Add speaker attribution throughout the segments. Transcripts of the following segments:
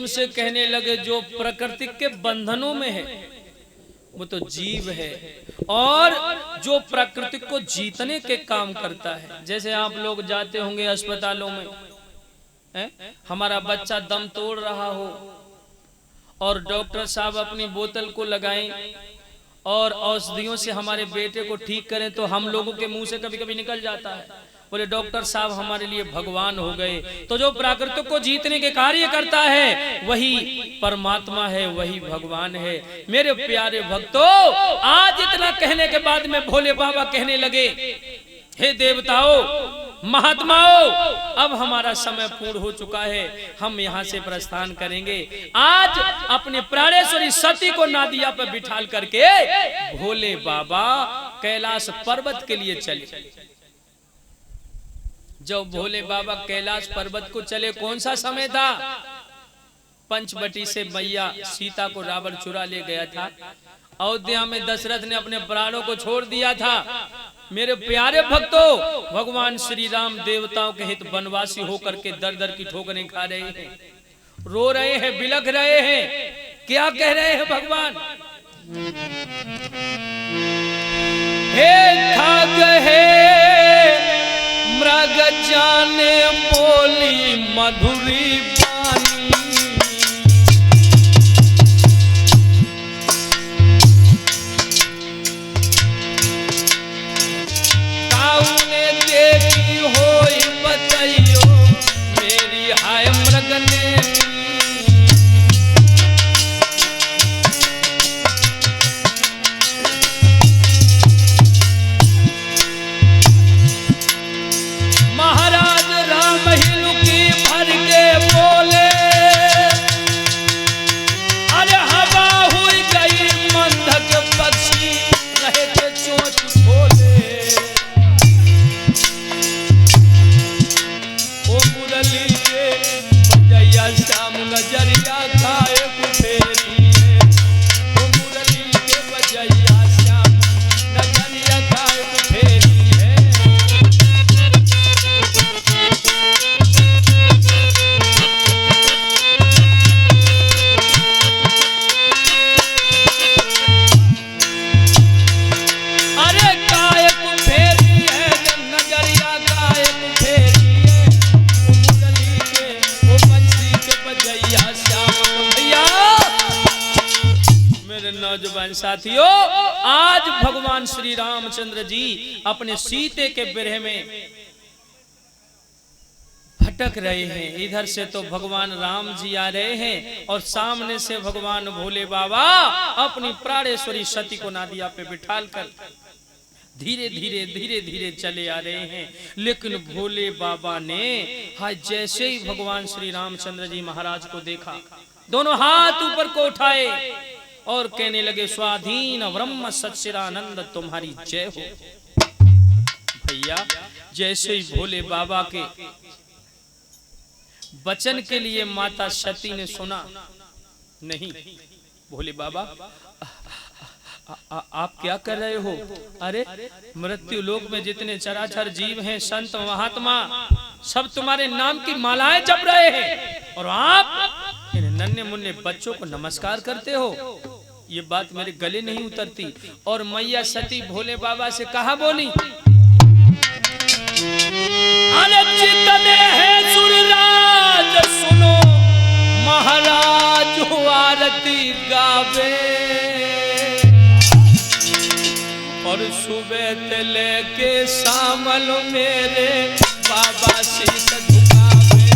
Speaker 1: से कहने लगे जो प्रकृति के बंधनों में है वो तो जीव है, और जो प्रकृति को जीतने के काम करता है। जैसे आप लोग जाते होंगे अस्पतालों में, हमारा बच्चा दम तोड़ रहा हो और डॉक्टर साहब अपनी बोतल को लगाएं और औषधियों से हमारे बेटे को ठीक करें, तो हम लोगों के मुंह से कभी कभी निकल जाता है, बोले डॉक्टर साहब हमारे लिए भगवान हो गए। तो जो प्रकृति को जीतने के कार्य करता है वही परमात्मा है, वही भगवान है। मेरे प्यारे भक्तों, आज इतना कहने के बाद में भोले बाबा कहने लगे, हे देवताओं महात्माओं, अब हमारा समय पूर्ण हो चुका है, हम यहाँ से प्रस्थान करेंगे। आज अपने प्राणेश्वरी सती को नादिया पर बिठाल करके भोले बाबा कैलाश पर्वत के लिए चले। जब भोले बाबा कैलाश पर्वत को चले, कौन सा समय था? पंचवटी से मैया सीता को रावण चुरा ले गया था। अयोध्या में दशरथ ने अपने प्राणों को छोड़ दिया था। मेरे प्यारे भक्तों, भगवान श्री राम देवताओं के हित वनवासी होकर के दर दर की ठोकरें खा रहे हैं, रो रहे हैं, बिलख रहे हैं। क्या कह रहे हैं भगवान? हे ठग हे मृग जाने बोली मधुरी बानी, काउने देखी होई बतइयो मेरी हाय मृग ने। नौजवान साथियों, आज भगवान श्री रामचंद्र जी अपने सीते के विरह में भटक रहे हैं। इधर से तो भगवान राम जी आ रहे हैं और सामने से भगवान भोले बाबा अपनी प्राणेश्वरी सती को नादिया पे बिठाल कर धीरे धीरे धीरे धीरे चले आ रहे हैं। लेकिन भोले बाबा ने जैसे ही भगवान श्री रामचंद्र जी महाराज को देखा, दोनों हाथ ऊपर को उठाए और कहने लगे, स्वाधीन ब्रह्म सच्चिदानंद तुम्हारी जय हो। भैया, जैसे ही भोले बाबा के वचन के लिए माता सती ने सुना, नहीं भोले बाबा आप क्या कर रहे हो? अरे मृत्यु लोक में जितने चराचर जीव हैं, संत महात्मा, सब तुम्हारे नाम की मालाएं जप रहे हैं और आप इन नन्हे मुन्ने बच्चों को नमस्कार करते हो। ये बात मेरे गले नहीं उतरती। और मैया सती भोले बाबा से कहा बोली, है सुरराज सुनो महाराज आरती गावे, और सुबह से लेके शामल मेरे बाबा शीश झुकावे।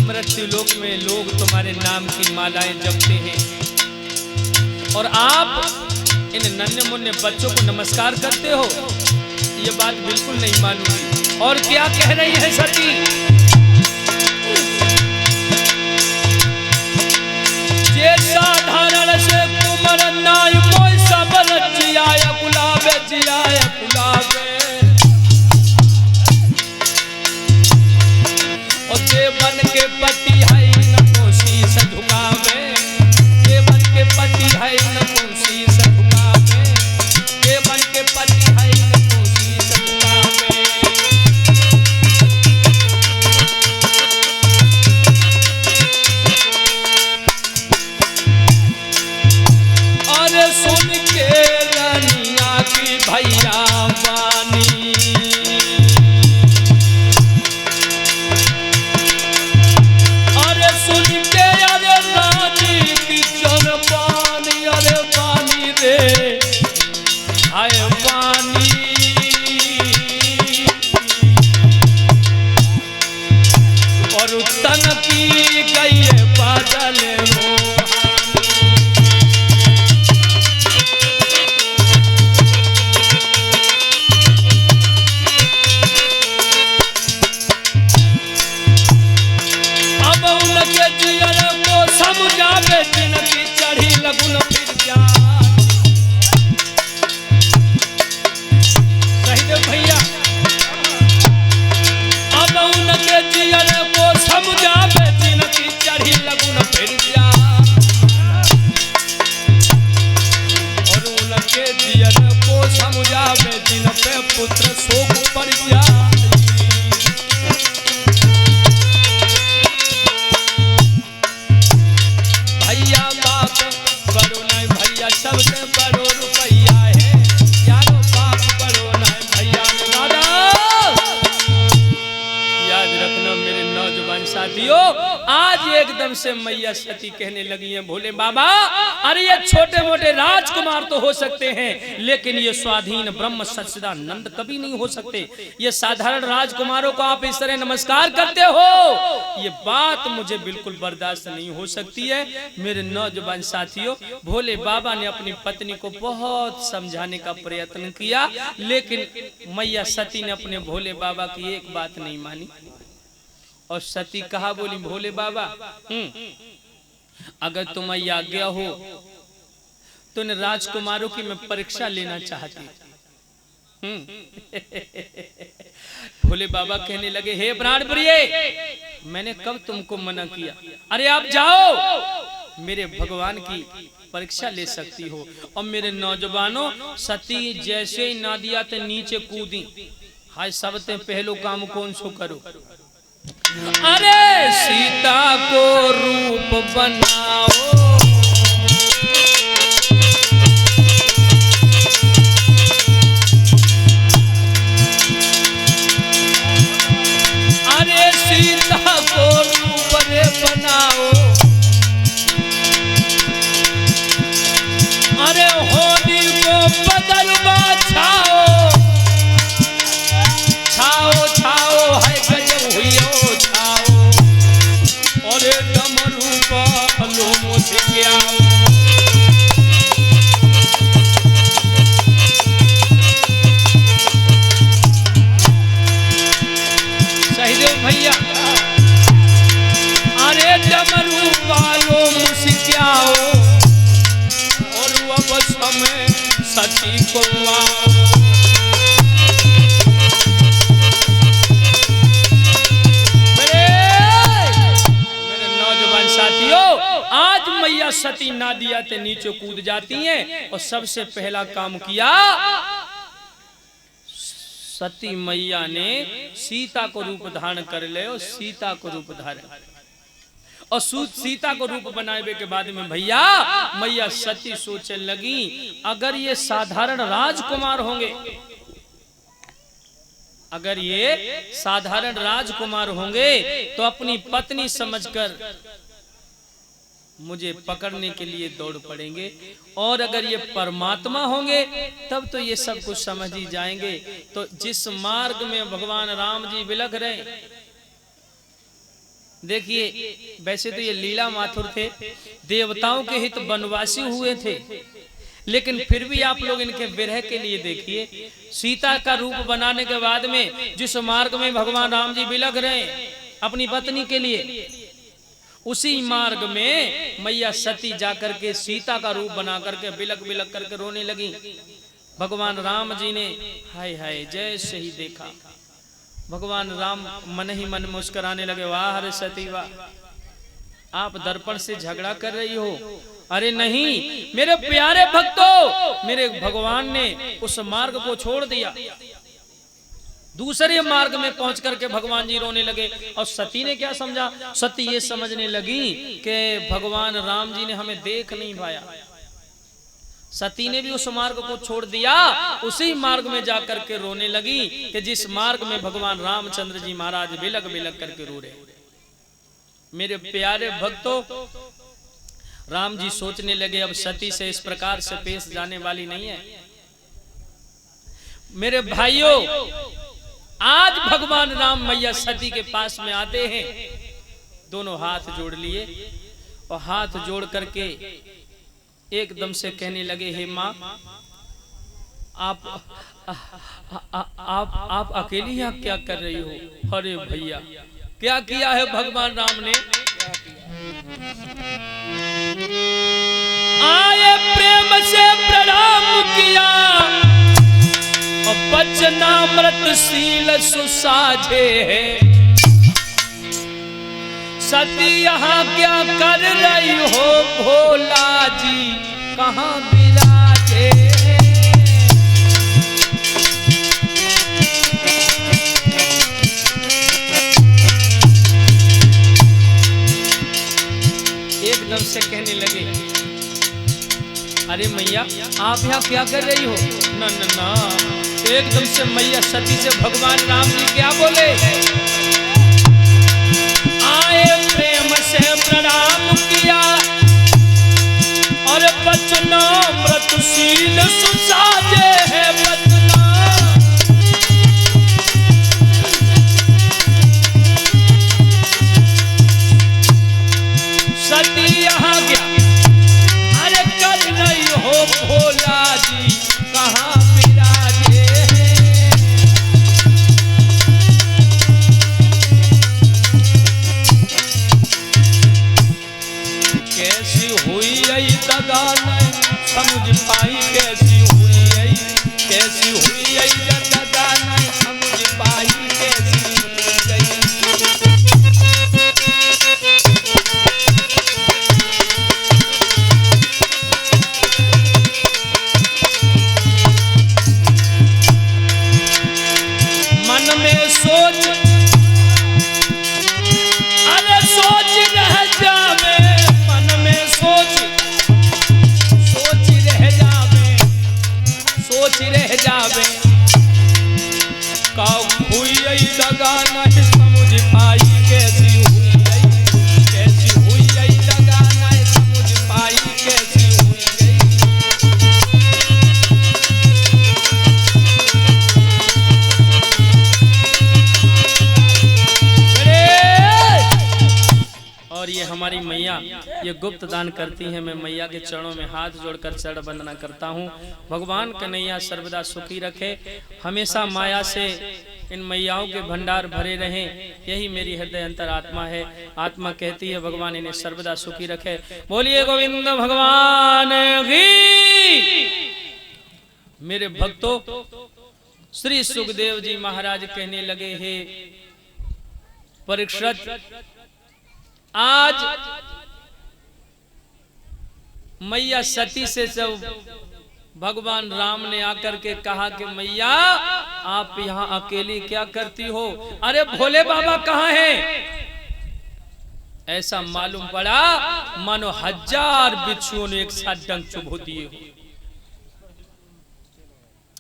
Speaker 1: मृत्यु लोक में लोग तुम्हारे नाम की मालाएं जपते हैं और आप इन नन्हे मुन्ने बच्चों को नमस्कार करते हो। ये बात बिल्कुल नहीं मानूंगी। और क्या कह रही है सती? जे साधारण से कुमर नाय मोय सबल जियाय गुलाबे जियाय गुलाबे, और देवन के पति है न को शीश झुकावे, देवन के पति है न को शीश झुकावे, देवन के पति है न को शीश झुकावे। सुन के रनिया की भैया बानी, अरे सुन के अरे रानी की जन पानी, अरे पानी रे हाय पानी, और तन की गई बादल हो। अब उनके जियर को समझावे जिनकी चढ़ी लगुन फिर जा। सही भैया, अब उनके जियर को समझावे जिनकी चढ़ी लगुन फिर जा, और उनके जियर को समझावे जिन पे पुत्र शोक पड़ जा। भैया बाप बड़ो नहीं भैया सबसे बड़ो रुपया है, यारो बाप बड़ो नहीं भैया दादा। याद रखना मेरे नौजवान साथियों, आज एकदम से मैया सती कहने लगी है भोले बाबा, अरे ये छोटे मोटे राजकुमार तो हो सकते हैं, लेकिन ये स्वाधीन ब्रह्म सच्चिदानंद कभी नहीं हो सकते। ये साधारण राजकुमारों को आप इस तरह नमस्कार करते हो, ये बात मुझे बिल्कुल बर्दाश्त नहीं हो सकती है। मेरे नौजवान साथियों, भोले बाबा ने अपनी पत्नी को बहुत समझाने का प्रयत्न किया, लेकिन मैया सती ने अपने भोले बाबा की एक बात नहीं मानी। और सती कहा बोली, भोले बाबा अगर तुम्हारी आज्ञा हो तो इन राजकुमारों की मैं परीक्षा लेना चाहती। भोले बाबा कहने लगे, हे प्राण प्रिय, मैंने कब तुमको मना किया? अरे आप जाओ, मेरे भगवान की परीक्षा ले सकती हो। और मेरे नौजवानों, सती जैसे ही नादिया ते नीचे कूदी, हाय सबसे पहलो काम कौन सो करो? अरे सीता को रूप बनाओ, अरे सीता को रूप रे बनाओ, अरे होली को बदलवा छाओ, छाओ छाओ है गजब हुई छाओ, और डमरू बालो मुझे सही भैया, अरे डमरू बालो मुझे और वह समय सती को आओ। साथियों, आज मैया सती नादिया ते नीचे कूद जाती हैं, और सबसे पहला काम किया सती मैया ने सीता को रूप धारण कर ले, और सीता को रूप धारण और सीता को रूप बनाए के बाद में भैया मैया सती सोचने लगी, अगर ये साधारण राजकुमार होंगे, अगर ये साधारण राजकुमार होंगे तो अपनी पत्नी समझकर मुझे पकड़ने के लिए दौड़ पड़ेंगे, और अगर ये परमात्मा होंगे तब तो ये सब कुछ समझ ही जाएंगे। तो जिस मार्ग में भगवान राम जी विलख रहे, देखिए वैसे तो ये लीला माथुर थे, देवताओं के हित वनवासी हुए थे, लेकिन फिर भी आप लोग इनके विरह के लिए देखिए, सीता का रूप बनाने के बाद में जिस मार्ग में भगवान राम जी विलख रहे अपनी पत्नी के लिए, उसी मार्ग में मैया सती जाकर के सीता का रूप बना करके बिलक बिलक करके रोने लगी। भगवान राम जी ने हाय हाय जैसे ही देखा, भगवान राम मन ही मन मुस्कुराने लगे, वाह रे सती वाह, आप दर्पण से झगड़ा कर रही हो? अरे नहीं मेरे प्यारे भक्तों, मेरे भगवान ने उस मार्ग को छोड़ दिया, दूसरे मार्ग में पहुंच करके भगवान जी रोने लगे। और सती ने क्या समझा? सती ये समझने लगी कि भगवान राम जी ने हमें देख नहीं पाया, सती ने भी उस मार्ग को छोड़ दिया, उसी मार्ग में जाकर के रोने लगी कि जिस मार्ग में भगवान रामचंद्र जी महाराज बिलक बिलक करके रो रहे। मेरे प्यारे भक्तों, राम जी सोचने लगे अब सती से इस प्रकार से पेश जाने वाली नहीं है। मेरे भाइयों, आज भगवान राम मैया सती के पास में आते हैं, दोनों हाथ जोड़ लिए और हाथ जोड़ करके एकदम से कहने लगे, हे माँ, आप अकेली यहाँ क्या कर रही हो? अरे भैया, क्या किया है भगवान राम ने? आए प्रेम से प्रणाम किया और वचनामृत शील सुसाझे है। सती यहाँ क्या कर रही हो? भोला जी कहाँ विराजे? एकदम से कहने लगे, अरे मैया, आप यहाँ क्या कर रही हो? ना ना ना। एकदम से मैया सती से भगवान राम जी क्या बोले? आए प्रेम से प्रणाम किया और वचनामृत शील सुसाजे है। वचना सती यहाँ क्या अरे कर रही हो? भोला जी कहाँ विराजे? कैसी हुई यही दगा नहीं समझ पाई, कैसी हुई यही, कैसी हुई यही दगा नहीं समझ पाई, कैसी हुई यही। मन में सोच, अरे सोच रह जावे, मन में सोच रह जावे, सोच रह जावे। का हुई यही दगा नहीं समझ पाई, कैसी हुई यही, कैसी हुई यही दगा नहीं समझ पाई, कैसी हुई यही। और ये हमारी मैया ये गुप्त दान करती हैं। मैं मैया के चरणों में हाथ जोड़कर चरण वंदना करता हूँ। भगवान कन्हैया सर्वदा सुखी रखे, हमेशा माया से इन मैयाओं के भंडार भरे रहें, यही मेरी हृदय अंतर आत्मा है। आत्मा कहती है भगवान इन्हें सर्वदा सुखी रखे। बोलिए गोविंद भगवान की। मेरे भक्तों, श्री सुखदेव जी महाराज कहने लगे, हे परीक्षित, आज मैया सती से जब भगवान राम ने आकर के कहा कि मैया आप यहाँ अकेली क्या करती हो? अरे भोले बाबा कहाँ हैं? ऐसा मालूम पड़ा मानो 1000 बिच्छुओं ने एक साथ डंक चुभो दिए हो।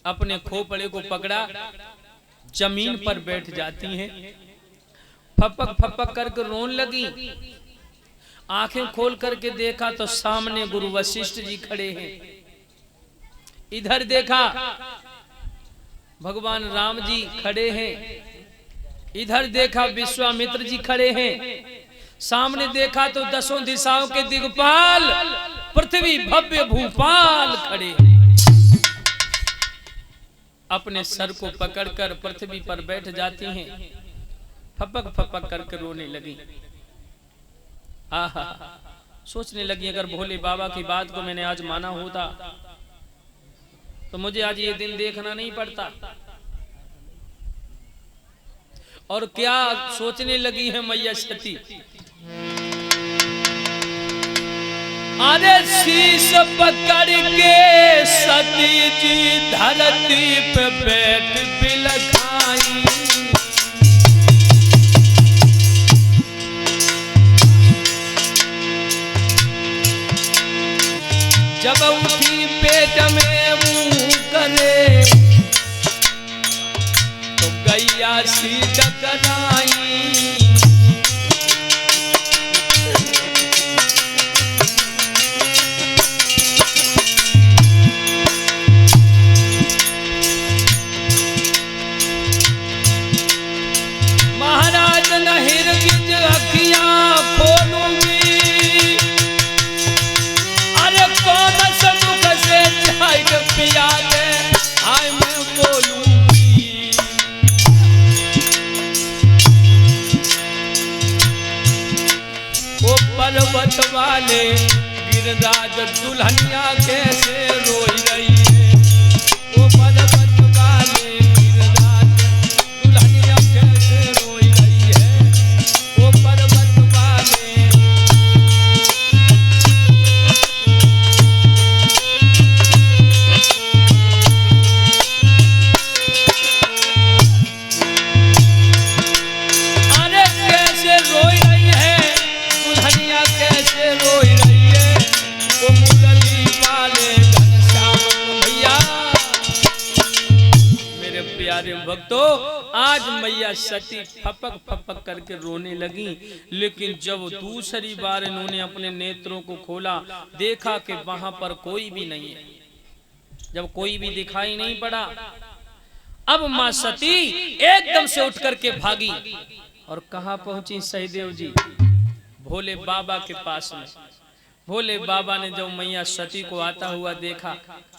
Speaker 1: अपने खोपड़े को पकड़ा, जमीन पर बैठ जाती हैं, फपक फपक करके रोने लगी। आंखें खोल करके देखा तो सामने गुरु वशिष्ठ जी खड़े हैं। इधर देखा भगवान राम जी खड़े हैं, इधर देखा विश्वामित्र जी खड़े हैं, सामने देखा तो 10 दिशाओं के दिग्पाल पृथ्वी भव्य भूपाल खड़े हैं। अपने सर को पकड़कर पृथ्वी पर बैठ जाती हैं, फपक फपक करके रोने लगी। आहा, सोचने लगी अगर भोले बाबा की बात को मैंने आज माना होता तो मुझे आज ये दिन देखना नहीं पड़ता। और क्या सोचने लगी है मैया सती? अरे शीश पकड़ के सती जी धरती पे बैठ बिलखाई। जब उठी पेट में मुंह करे तो गैया सी टकराई। महाराज नहिर गिज अखियां खोलूंगी, अरे कौन सा दुख से चाय पिया दे आय मैं बोलूंगी। वो पर्वत वाले गिरिराज दुल्हनिया कैसे रोई रही है, वो पर्वत वाले गिरिराज दुल्हनिया कैसे रोई रही है, वो पर्वत वाले। अरे कैसे रोई रही है दुल्हनिया, कैसे रोई रही है, वो मुरली वाले घनश्याम भैया। मेरे प्यारे भक्तों, आज मैया सती फपक फपक करके रोने लगी, लेकिन जब दूसरी बार इन्होंने अपने नेत्रों को खोला, देखा कि वहां पर कोई भी नहीं है। जब कोई भी दिखाई नहीं पड़ा, अब मां सती एकदम से उठ करके भागी और कहां पहुंची सहदेव जी? भोले बाबा के पास में। भोले बाबा ने जब मैया सती को आता हुआ देखा,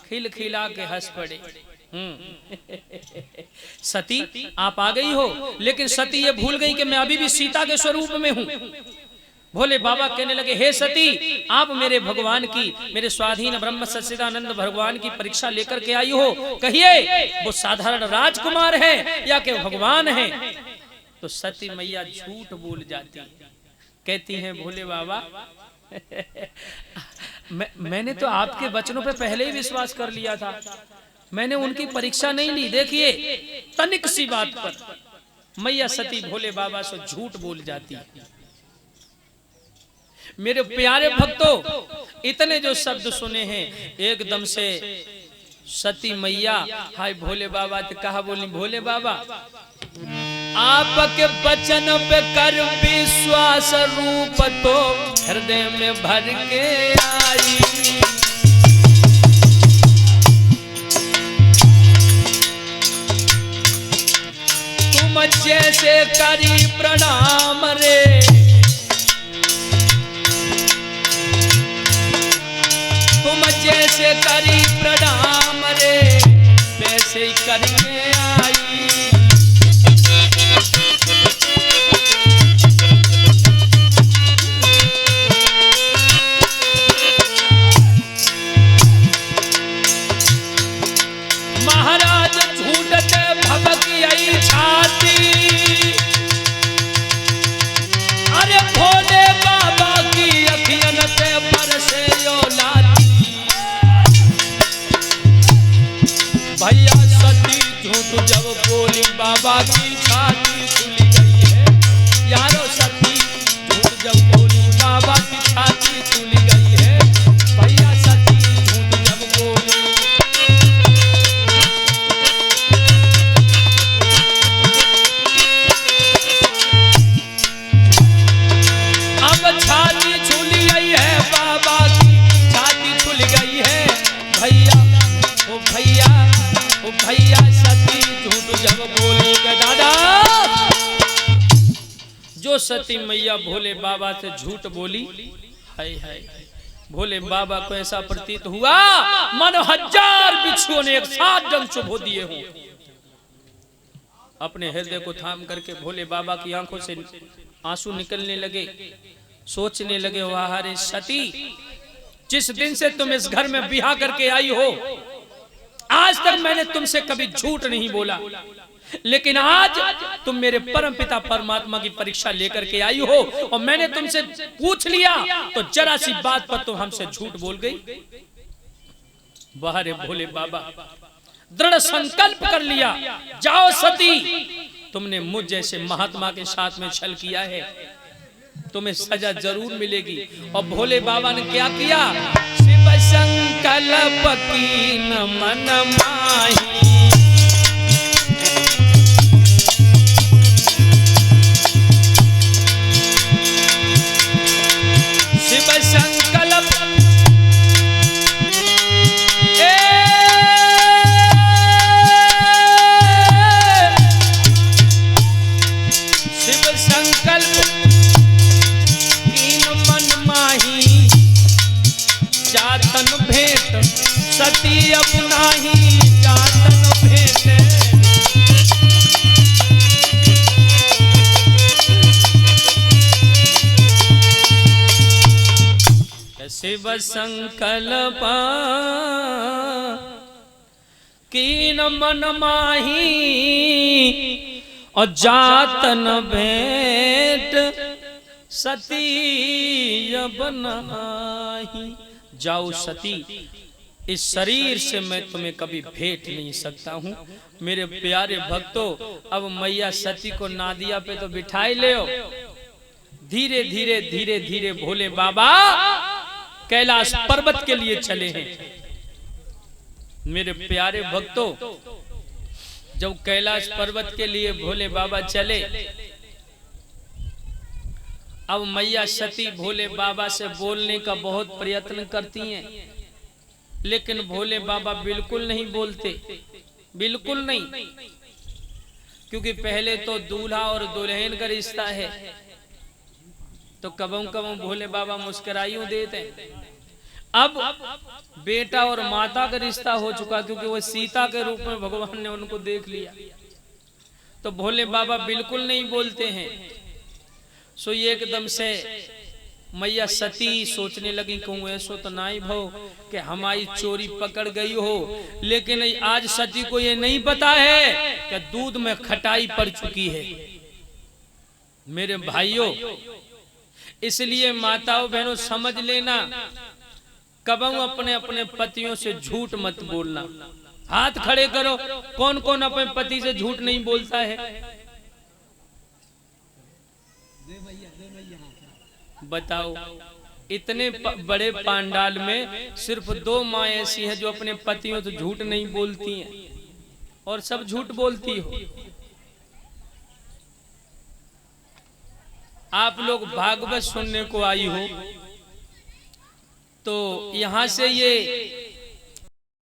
Speaker 1: खिलखिला के हंस पड़े। सती आप आ गई हो, लेकिन सती ये भूल गई कि मैं अभी भी सीता के स्वरूप में हूं। भोले बाबा कहने लगे, हे सती, आप मेरे भगवान की, मेरे स्वाधीन ब्रह्म सच्चिदानंद भगवान की परीक्षा लेकर के आई हो, कहिए वो साधारण राजकुमार है या कि भगवान है? तो सती मैया झूठ बोल जाती, कहती हैं भोले बाबा मैंने तो आपके वचनों पे पहले ही विश्वास कर लिया था, मैंने उनकी परीक्षा नहीं ली। देखिए तनिक सी बात पर मैया सती भोले बाबा से झूठ बोल जाती है। मेरे प्यारे भक्तों, इतने जो शब्द सुने हैं, एकदम से सती मैया हाय भोले बाबा तो कहा बोली, भोले बाबा आपके वचन पे कर विश्वास, रूप तो हृदय में भर के आई। तुम जैसे करी प्रणाम रे, तुम जैसे करी प्रणाम रे, वैसे ही करके आई। महाराज झूठते भबक आई छाती, अरे भोले बाबा की अखियन से बरसे यो लाती। भैया सती झूठ जब बोली, बाबा की छाती खुली गई है। यारो सती झूठ जब बोली, बाबा की छाती खुली गई है। भैया सती झूठ जब बोली, अब छाती खुली गई है, बाबा की छाती खुल गई है। भैया ओ भैया ओ भैया सती झूठ जब बोली के दादा, जो सती मैया भोले बाबा से झूठ बोली, हाय हाय भोले बाबा को ऐसा प्रतीत हुआ मानो 1000 बिच्छुओं ने एक साथ डंक चुभो दिए हों। अपने हृदय को थाम करके भोले बाबा की आंखों से आंसू निकलने लगे। सोचने लगे, वाह रे सती, जिस दिन से तुम इस घर में बिहा करके आई हो, आज तक मैंने तुमसे कभी झूठ नहीं बोला, लेकिन आज तुम मेरे परम पिता परमात्मा की परीक्षा लेकर के आई हो और मैंने तुमसे पूछ लिया तो जरा सी बात पर तुम हमसे झूठ बोल गई। वाह रे भोले बाबा, दृढ़ संकल्प कर लिया, जाओ सती, तुमने मुझ जैसे महात्मा के साथ में छल किया है, तुम्हें सजा जरूर मिलेगी। और भोले बाबा ने क्या किया, शिव शंकर संकल्प कीन मन माही। शिव संकल्प शिव संकल्प कीन मन माही। जातन भेंट सती अपनाही, जातन भेंट। शिव संकल्प कीन मन माही और जातन भेंट सती अपनाही। जाओ सती, इस शरीर से मैं तुम्हें कभी भेंट नहीं सकता हूँ। मेरे प्यारे भक्तों, अब मैया सती को नादिया पे तो बिठाई ले। धीरे धीरे धीरे धीरे भोले बाबा कैलाश पर्वत के लिए चले हैं। मेरे प्यारे भक्तों, जब कैलाश पर्वत के लिए भोले बाबा चले, अब मैया सती भोले बाबा से बोलने का बहुत प्रयत्न करती हैं, लेकिन भोले बाबा बिल्कुल नहीं बोलते, बिल्कुल नहीं। क्योंकि पहले तो दूल्हा और दुल्हन का रिश्ता है, तो कबों कबों भोले बाबा मुस्कुराइयों देते हैं। अब बेटा और माता का रिश्ता हो चुका, क्योंकि वो सीता के रूप में भगवान ने उनको देख लिया, तो भोले बाबा बिल्कुल नहीं बोलते हैं। सो एकदम से मैया सती सोचने लगी, कहूँ ऐसो तो नहीं भो कि हमारी चोरी पकड़ गई हो, लेकिन आज सती को ये नहीं पता है कि दूध में खटाई पड़ चुकी है। मेरे भाइयों, इसलिए माताओं बहनों समझ लेना, कबहू अपने अपने पतियों से झूठ मत बोलना। हाथ खड़े करो, कौन कौन अपने पति से झूठ नहीं बोलता है? बताओ। इतने बड़े पांडाल में सिर्फ 2 माँ ऐसी हैं जो अपने पतियों से झूठ नहीं बोलती हैं, और सब झूठ बोलती हो। आप लोग भागवत सुनने को आई हो, तो यहां से ये